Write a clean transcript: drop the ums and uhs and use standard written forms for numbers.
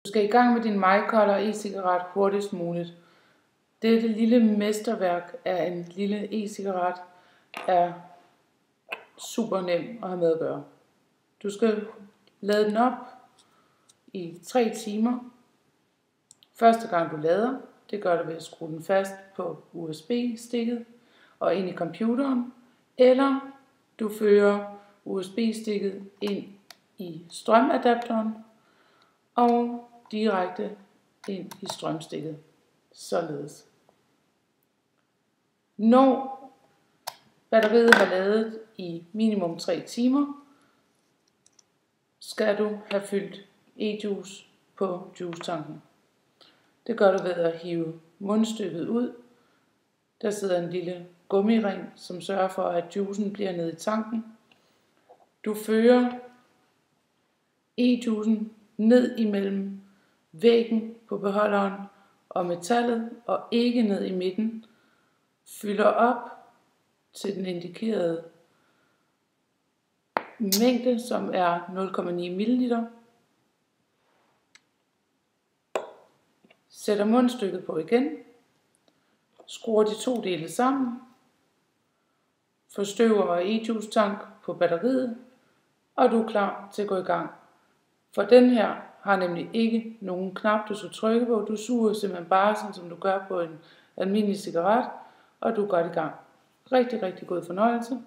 Du skal i gang med din MyColor e-cigaret hurtigst muligt. Dette lille mesterværk af en lille e-cigaret er super nem at have med at gøre. Du skal lade den op i 3 timer. Første gang du lader, det gør du ved at skrue den fast på USB-stikket og ind i computeren, eller du fører USB-stikket ind i strømadapteren og direkte ind i strømstikket, således. Når batteriet har ladet i minimum 3 timer, skal du have fyldt e-juice på juicetanken. Det gør du ved at hive mundstykket ud. Der sidder en lille gummiring, som sørger for, at juicen bliver nede i tanken. Du fører e-juicen ned imellem væggen på beholderen og metallet, og ikke ned i midten. Fylder op til den indikerede mængde, som er 0,9 ml. Sætter mundstykket på igen. Skruer de 2 dele sammen. Forstøver e-juice tank på batteriet, og du er klar til at gå i gang. For den her har nemlig ikke nogen knap, du skal trykke på. Du suger simpelthen bare, sådan som du gør på en almindelig cigaret, og du går i gang. Rigtig, rigtig god fornøjelse.